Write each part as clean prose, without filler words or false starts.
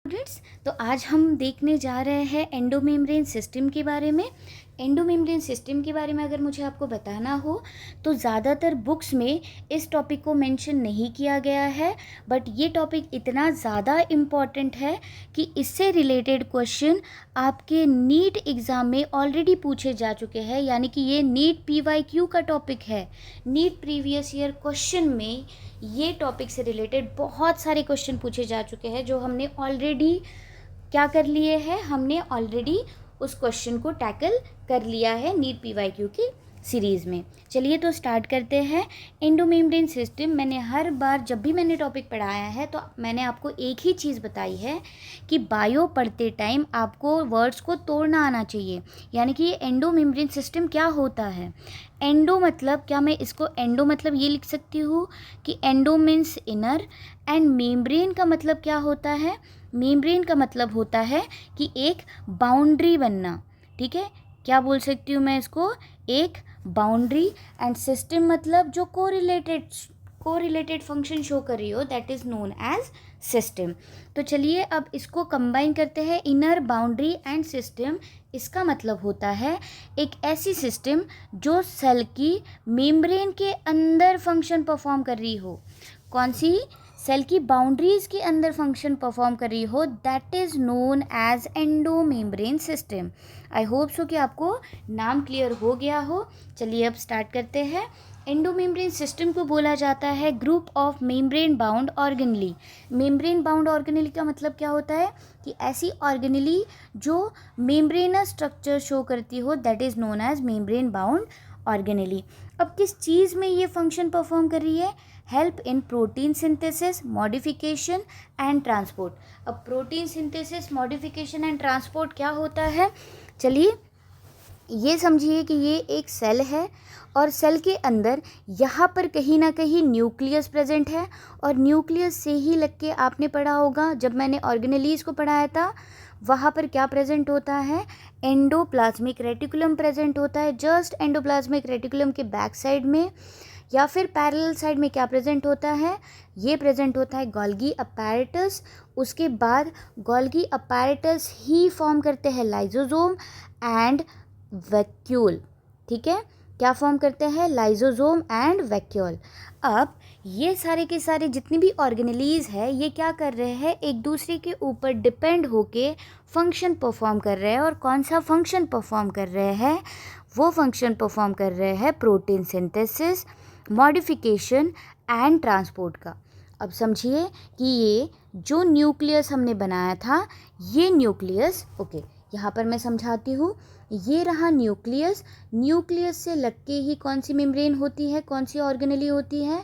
Students, तो आज हम देखने जा रहे हैं एंडोमेम्ब्रेन सिस्टम के बारे में। एंडोमेम्ब्रेन सिस्टम के बारे में अगर मुझे आपको बताना हो तो ज़्यादातर बुक्स में इस टॉपिक को मेंशन नहीं किया गया है, बट ये टॉपिक इतना ज़्यादा इम्पॉर्टेंट है कि इससे रिलेटेड क्वेश्चन आपके नीट एग्ज़ाम में ऑलरेडी पूछे जा चुके हैं। यानी कि ये नीट PYQ का टॉपिक है। नीट प्रीवियस ईयर क्वेश्चन में ये टॉपिक से रिलेटेड बहुत सारे क्वेश्चन पूछे जा चुके हैं जो हमने ऑलरेडी क्या कर लिए हैं, हमने ऑलरेडी उस क्वेश्चन को टैकल कर लिया है नीट PYQ की सीरीज़ में। चलिए तो स्टार्ट करते हैं। एंडोमेम्ब्रेन सिस्टम, मैंने हर बार जब भी मैंने टॉपिक पढ़ाया है तो मैंने आपको एक ही चीज़ बताई है कि बायो पढ़ते टाइम आपको वर्ड्स को तोड़ना आना चाहिए। यानी कि एंडोमेम्ब्रेन सिस्टम क्या होता है। एंडो मतलब क्या, मैं इसको एंडो मतलब ये लिख सकती हूँ कि endo means inner, and membrane का मतलब क्या होता है। मेम्ब्रेन का मतलब होता है कि एक बाउंड्री बनना। ठीक है, क्या बोल सकती हूँ मैं इसको, एक बाउंड्री। एंड सिस्टम मतलब जो कोरिलेटेड फंक्शन शो कर रही हो, that is known as system. तो चलिए अब इसको कंबाइन करते हैं, इनर, बाउंड्री एंड सिस्टम। इसका मतलब होता है एक ऐसी सिस्टम जो सेल की मेम्ब्रेन के अंदर फंक्शन परफॉर्म कर रही हो। कौन सी? सेल की बाउंड्रीज के अंदर फंक्शन परफॉर्म कर रही हो, that is known as endomembrane system. I hope so कि आपको नाम क्लियर हो गया हो। चलिए अब स्टार्ट करते हैं। एंडोमेम्ब्रेन सिस्टम को बोला जाता है group of membrane bound organelle. Membrane bound organelle का मतलब क्या होता है कि ऐसी ऑर्गेनेली जो मेम्ब्रेनस स्ट्रक्चर शो करती हो, that is known as membrane bound organelle. अब किस चीज़ में ये फंक्शन परफॉर्म कर रही है? Help in protein synthesis, modification and transport. अब protein synthesis, modification and transport क्या होता है? चलिए ये समझिए कि ये एक सेल है और सेल के अंदर यहाँ पर कहीं ना कहीं न्यूक्लियस प्रेजेंट है, और न्यूक्लियस से ही लग के आपने पढ़ा होगा जब मैंने ऑर्गेनेलीज को पढ़ाया था, वहाँ पर क्या प्रेजेंट होता है? एंडोप्लाज्मिक रेटिकुलम प्रेजेंट होता है। जस्ट एंडोप्लाज्मिक रेटिकुलम के बैक साइड में या फिर पैरेलल साइड में क्या प्रेजेंट होता है? ये प्रेजेंट होता है गोल्गी अपैरेटस। उसके बाद गोल्गी अपैरेटस ही फॉर्म करते हैं लाइजोसोम एंड वैक्यूल। ठीक है, क्या फॉर्म करते हैं? Lysosome and vacuole. अब ये सारे के सारे जितनी भी ऑर्गेनेलीज है, ये क्या कर रहे हैं? एक दूसरे के ऊपर डिपेंड होके फंक्शन परफॉर्म कर रहे हैं। और कौन सा फंक्शन परफॉर्म कर रहे हैं? वो फंक्शन परफॉर्म कर रहे हैं protein synthesis, modification and transport का। अब समझिए कि ये जो न्यूक्लियस हमने बनाया था, ये न्यूक्लियस, ओके यहाँ पर मैं समझाती हूँ। ये रहा न्यूक्लियस। न्यूक्लियस से लग के ही कौन सी मेम्ब्रेन होती है, कौन सी ऑर्गेनेली होती है?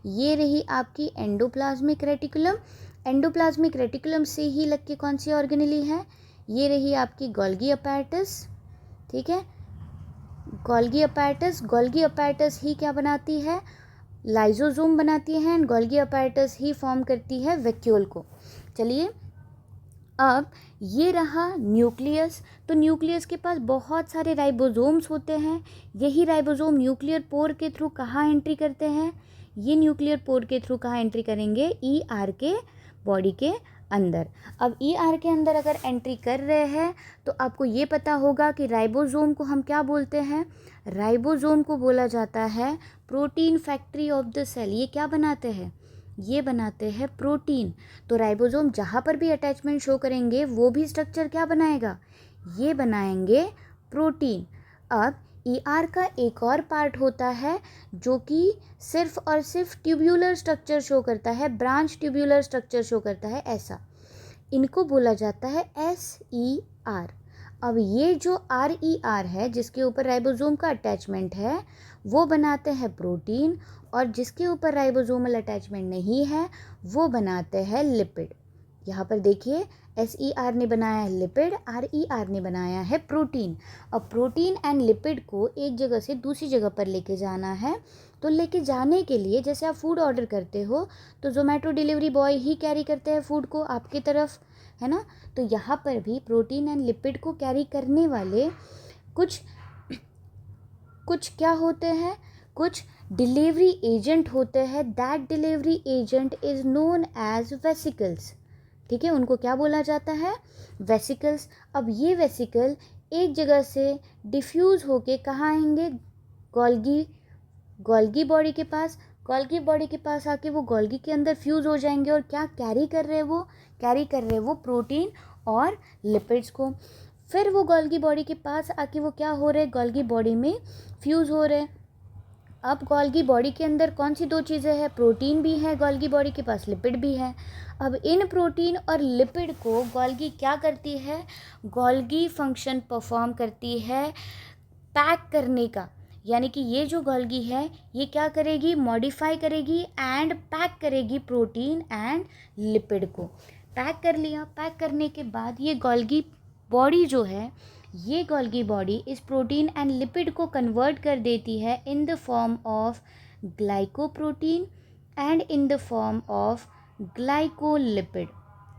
ये रही आपकी एंडोप्लाज्मिक रेटिकुलम। एंडोप्लाज्मिक रेटिकुलम से ही लग के कौन सी ऑर्गेनेली है? ये रही आपकी गोल्गी अपैरेटस। ठीक है, गोल्गी अपैरेटस ही क्या बनाती है? लाइजोसोम बनाती है, and Golgi apparatus he form करती है वैक्यूल को। चलिए अब ये रहा न्यूक्लियस। तो न्यूक्लियस के पास बहुत सारे राइबोसोम्स होते हैं। यही राइबोसोम न्यूक्लियर पोर के थ्रू कहाँ एंट्री करते हैं? ये न्यूक्लियर पोर के थ्रू कहाँ एंट्री करेंगे? ER के बॉडी के अंदर। अब ER के अंदर अगर एंट्री कर रहे हैं तो आपको ये पता होगा कि राइबोसोम को हम क्या बोलते हैं? राइबोसोम को बोला जाता है protein factory of the cell. ये क्या बनाते हैं? ये बनाते हैं प्रोटीन। तो राइबोसोम जहाँ पर भी अटैचमेंट शो करेंगे वो भी स्ट्रक्चर क्या बनाएगा? ये बनाएंगे प्रोटीन। अब ER का एक और पार्ट होता है जो कि सिर्फ और सिर्फ ट्यूब्यूलर स्ट्रक्चर शो करता है, ब्रांच ट्यूब्यूलर स्ट्रक्चर शो करता है, ऐसा। इनको बोला जाता है SER। अब ये जो RER है, जिसके ऊपर राइबोसोम का अटैचमेंट है, वो बनाते हैं प्रोटीन, और जिसके ऊपर राइबोसोमल अटैचमेंट नहीं है वो बनाते हैं लिपिड। यहाँ पर देखिए, SER ने बनाया है लिपिड, RER ने बनाया है प्रोटीन। अब प्रोटीन एंड लिपिड को एक जगह से दूसरी जगह पर लेके जाना है। तो लेके जाने के लिए जैसे आप फूड ऑर्डर करते हो तो ज़ोमैटो डिलीवरी बॉय ही कैरी करते हैं फूड को आपकी तरफ, है ना। तो यहाँ पर भी प्रोटीन एंड लिपिड को कैरी करने वाले कुछ क्या होते हैं? कुछ डिलीवरी एजेंट होते हैं। That delivery agent is known as vesicles. ठीक है, उनको क्या बोला जाता है, वेसिकल्स। अब ये वेसिकल एक जगह से डिफ्यूज़ होके कहाँ आएंगे, गोल्गी बॉडी के पास। गोल्गी बॉडी के पास आके वो गोल्गी के अंदर फ्यूज़ हो जाएंगे और क्या कैरी कर रहे हैं, वो कैरी कर रहे हैं वो प्रोटीन और लिपिड्स को। फिर वो गोल्गी बॉडी के पास आके वो क्या हो रहे हैं, गोल्गी बॉडी में फ्यूज़ हो रहे हैं। अब गोल्गी बॉडी के अंदर कौन सी दो चीज़ें हैं, प्रोटीन भी है गोल्गी बॉडी के पास, लिपिड भी है। अब इन प्रोटीन और लिपिड को गोल्गी क्या करती है, गोल्गी फंक्शन परफॉर्म करती है पैक करने का। यानी कि ये जो गोल्गी है ये क्या करेगी, मॉडिफाई करेगी एंड पैक करेगी प्रोटीन एंड लिपिड को। पैक कर लिया, पैक करने के बाद ये गोल्गी बॉडी जो है, ये गोल्गी बॉडी इस प्रोटीन एंड लिपिड को कन्वर्ट कर देती है in the form of glycoprotein and in the form of glycolipid.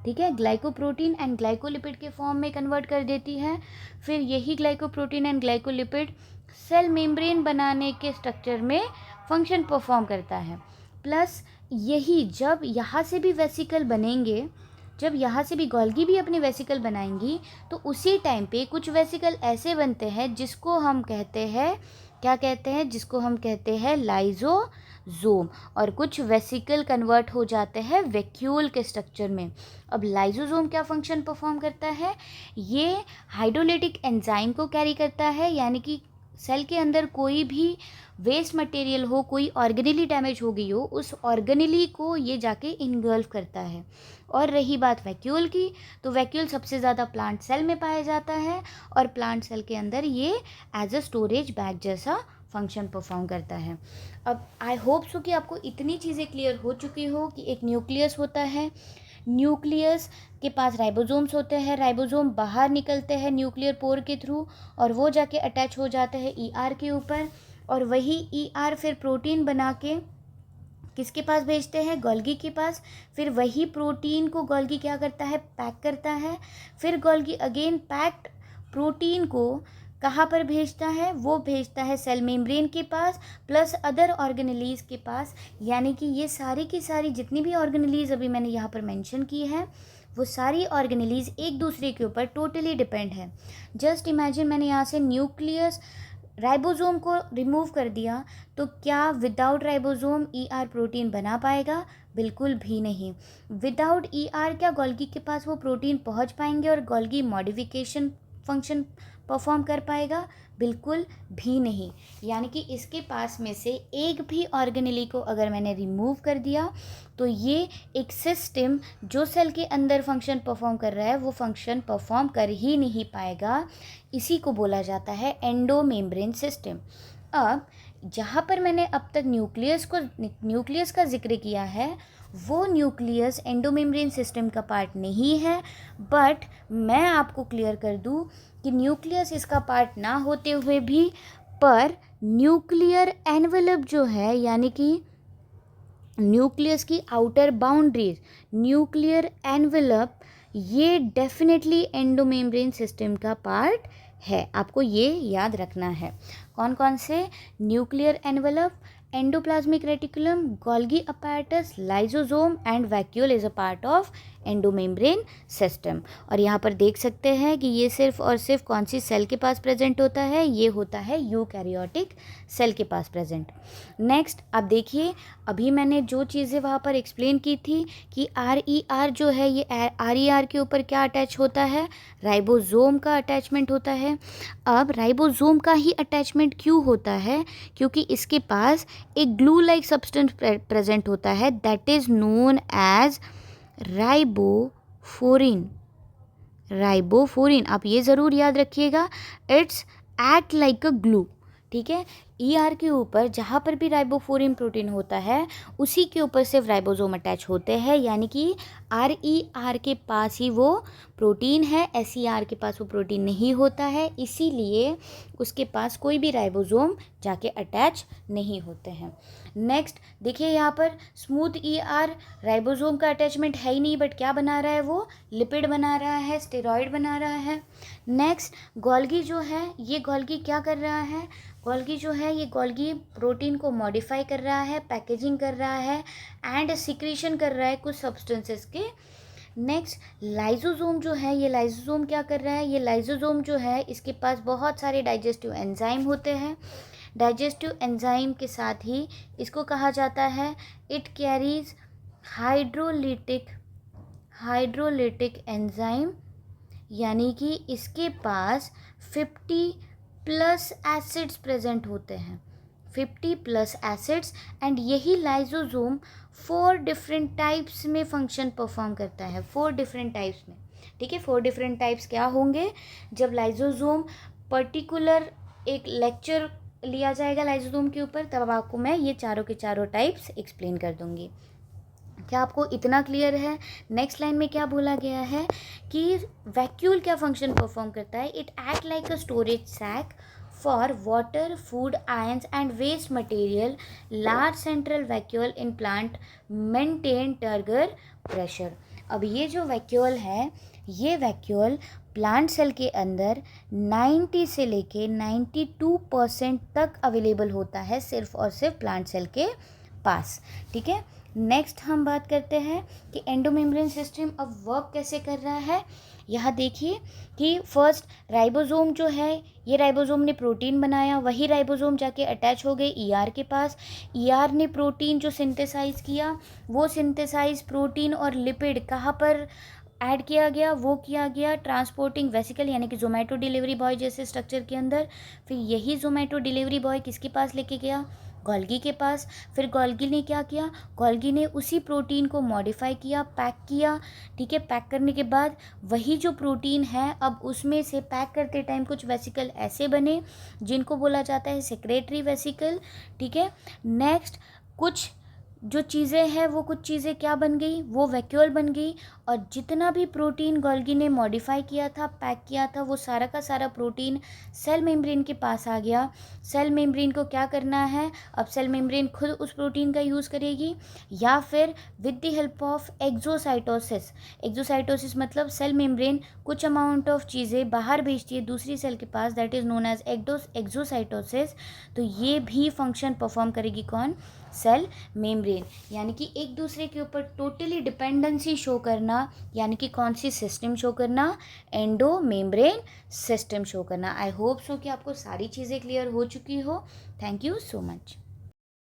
ठीक है, ग्लाइकोप्रोटीन एंड ग्लाइकोलिपिड के फॉर्म में कन्वर्ट कर देती है। फिर यही glycoprotein and glycolipid cell membrane बनाने के स्ट्रक्चर में फंक्शन परफॉर्म करता है। प्लस यही जब यहाँ से भी वेसिकल बनेंगे, जब यहाँ से भी गोल्गी भी अपने वेसिकल बनाएंगी, तो उसी टाइम पे कुछ वेसिकल ऐसे बनते हैं जिसको हम कहते हैं, क्या कहते हैं, जिसको हम कहते हैं लाइजोजोम। और कुछ वेसिकल कन्वर्ट हो जाते हैं वैक्यूल के स्ट्रक्चर में। अब लाइजोजोम क्या फंक्शन परफॉर्म करता है, ये हाइड्रोलाइटिक एंजाइम को कैरी करता है। यानी कि सेल के अंदर कोई भी वेस्ट मटेरियल हो, कोई ऑर्गेनेली डैमेज हो गई हो, उस ऑर्गेनेली को ये जाके इनगल्फ करता है। और रही बात वैक्यूल की, तो वैक्यूल सबसे ज़्यादा प्लांट सेल में पाया जाता है और प्लांट सेल के अंदर ये एज अ स्टोरेज बैग जैसा फंक्शन परफॉर्म करता है। अब आई होप सो कि आपको इतनी चीज़ें क्लियर हो चुकी हो कि एक न्यूक्लियस होता है, न्यूक्लियस के पास राइबोसोम्स होते हैं, राइबोसोम बाहर निकलते हैं न्यूक्लियर पोर के थ्रू और वो जाके अटैच हो जाते हैं ईआर के ऊपर, और वही ईआर फिर प्रोटीन बना के किसके पास भेजते हैं, गोल्गी के पास। फिर वही प्रोटीन को गोल्गी क्या करता है, पैक करता है। फिर गोल्गी अगेन पैक्ड प्रोटीन को कहाँ पर भेजता है, वो भेजता है सेल मेम्ब्रेन के पास प्लस अदर ऑर्गेनेलीज के पास। यानी कि ये सारी की सारी जितनी भी ऑर्गेनेलीज अभी मैंने यहाँ पर मेंशन की है, वो सारी ऑर्गेनेलीज एक दूसरे के ऊपर टोटली डिपेंड है। जस्ट इमेजिन मैंने यहाँ से न्यूक्लियस राइबोसोम को रिमूव कर दिया, तो क्या विदाउट राइबोसोम ईआर प्रोटीन बना पाएगा, बिल्कुल भी नहीं। विदाउट ईआर क्या गोल्गी के पास वो प्रोटीन पहुंच पाएंगे और गोल्गी मॉडिफिकेशन फंक्शन परफॉर्म कर पाएगा, बिल्कुल भी नहीं। यानी कि इसके पास में से एक भी ऑर्गेनेली को अगर मैंने रिमूव कर दिया तो ये एक सिस्टम जो सेल के अंदर फंक्शन परफॉर्म कर रहा है वो फंक्शन परफॉर्म कर ही नहीं पाएगा। इसी को बोला जाता है एंडोमेम्ब्रेन सिस्टम। अब जहाँ पर मैंने अब तक न्यूक्लियस का जिक्र किया है, वो न्यूक्लियस एंडोमेम्ब्रेन सिस्टम का पार्ट नहीं है। बट मैं आपको क्लियर कर दूँ कि न्यूक्लियस इसका पार्ट ना होते हुए भी पर न्यूक्लियर एनवेलप जो है, यानी कि न्यूक्लियस की आउटर बाउंड्रीज, न्यूक्लियर एनवेलप, ये डेफिनेटली एंडोमेम्ब्रेन सिस्टम का पार्ट है। आपको ये याद रखना है। कौन कौन से, nuclear envelope, endoplasmic reticulum, Golgi apparatus, lysosome and vacuole is a part of endomembrane system. और यहाँ पर देख सकते हैं कि ये सिर्फ और सिर्फ कौन सी सेल के पास प्रेजेंट होता है, ये होता है यूकैरियोटिक सेल के पास प्रेजेंट। नेक्स्ट आप देखिए, अभी मैंने जो चीज़ें वहाँ पर एक्सप्लेन की थी कि RER जो है ये RER के ऊपर क्या अटैच होता है, राइबोसोम का अटैचमेंट होता है। अब राइबोसोम का ही अटैचमेंट क्यों होता है, क्योंकि इसके पास एक ग्लू लाइक सब्सटेंस प्रेजेंट होता है that is known as ribophorin. Ribophorin आप ये ज़रूर याद रखिएगा, it's act like a glue. ठीक है, ER के ऊपर जहाँ पर भी राइबोफोरिन प्रोटीन होता है उसी के ऊपर सिर्फ राइबोसोम अटैच होते हैं। यानी कि RER के पास ही वो प्रोटीन है, SER के पास वो प्रोटीन नहीं होता है, इसीलिए उसके पास कोई भी राइबोसोम जाके अटैच नहीं होते हैं। नेक्स्ट देखिए, यहाँ पर स्मूथ ER राइबोसोम का अटैचमेंट है ही नहीं, बट क्या बना रहा है, वो लिपिड बना रहा है, स्टेरॉइड बना रहा है। नेक्स्ट गोल्गी जो है, ये गोल्गी क्या कर रहा है, गोल्गी जो है ये गोल्गी प्रोटीन को मॉडिफाई कर रहा है, पैकेजिंग कर रहा है एंड सिक्रीशन कर रहा है कुछ सब्सटेंसेस के नेक्स्ट लाइसोसोम जो है, ये लाइसोसोम क्या कर रहा है, ये लाइसोसोम जो है इसके पास बहुत सारे डाइजेस्टिव एंजाइम होते हैं। डाइजेस्टिव एंजाइम के साथ ही इसको कहा जाता है इट कैरीज हाइड्रोलिटिक एंजाइम, यानी कि इसके पास 50 प्लस एसिड्स प्रेजेंट होते हैं, 50 प्लस एसिड्स। एंड यही लाइसोसोम 4 डिफरेंट टाइप्स में फंक्शन परफॉर्म करता है, 4 डिफरेंट टाइप्स में। ठीक है, 4 डिफरेंट टाइप्स क्या होंगे, जब लाइसोसोम पर्टिकुलर एक लेक्चर लिया जाएगा लाइसोसोम के ऊपर, तब आपको मैं ये चारों के चारों टाइप्स एक्सप्लेन कर दूंगी। क्या आपको इतना क्लियर है? नेक्स्ट लाइन में क्या बोला गया है कि वैक्यूल क्या फंक्शन परफॉर्म करता है, it act like a storage sac for water, food, ions and waste material. Large central vacuole in plant maintain turgor pressure. अब ये जो वैक्यूल है, ये वैक्यूल प्लांट सेल के अंदर 90 से लेके 92% तक अवेलेबल होता है, सिर्फ और सिर्फ प्लांट सेल के पास। ठीक है, नेक्स्ट हम बात करते हैं कि एंडोमेम्ब्रेन सिस्टम अब वर्क कैसे कर रहा है। यहाँ देखिए कि फर्स्ट राइबोसोम जो है, ये राइबोसोम ने प्रोटीन बनाया, वही राइबोसोम जाके अटैच हो गए ईआर के पास। ईआर ने प्रोटीन जो सिंथेसाइज किया, वो सिंथेसाइज प्रोटीन और लिपिड कहाँ पर ऐड किया गया, वो किया गया ट्रांसपोर्टिंग वेसिकल यानी कि जोमेटो डिलीवरी बॉय जैसे स्ट्रक्चर के अंदर। फिर यही जोमेटो डिलीवरी बॉय किसके पास लेके गया, गोल्गी के पास। फिर गोल्गी ने क्या किया, गोल्गी ने उसी प्रोटीन को मॉडिफाई किया, पैक किया। ठीक है, पैक करने के बाद वही जो प्रोटीन है, अब उसमें से पैक करते टाइम कुछ वेसिकल ऐसे बने जिनको बोला जाता है सेक्रेटरी वेसिकल। ठीक है, नेक्स्ट कुछ जो चीज़ें हैं, वो कुछ चीज़ें क्या बन गई, वो वैक्यूल बन गई। और जितना भी प्रोटीन गोल्गी ने मॉडिफाई किया था, पैक किया था, वो सारा का सारा प्रोटीन सेल मेम्ब्रेन के पास आ गया। सेल मेम्ब्रेन को क्या करना है, अब सेल मेम्ब्रेन खुद उस प्रोटीन का यूज़ करेगी, या फिर with the help of exocytosis. Exocytosis मतलब सेल मेम्ब्रेन कुछ अमाउंट ऑफ चीज़ें बाहर भेजती है दूसरी सेल के पास, that is known as exocytosis. तो ये भी फंक्शन परफॉर्म करेगी कौन, सेल मेम्ब्रेन। यानी कि एक दूसरे के ऊपर टोटली डिपेंडेंसी शो करना, यानी कि कौन सी सिस्टम शो करना, एंडो मेम्ब्रेन सिस्टम शो करना। आई होप सो कि आपको सारी चीज़ें क्लियर हो चुकी हो। Thank you so much.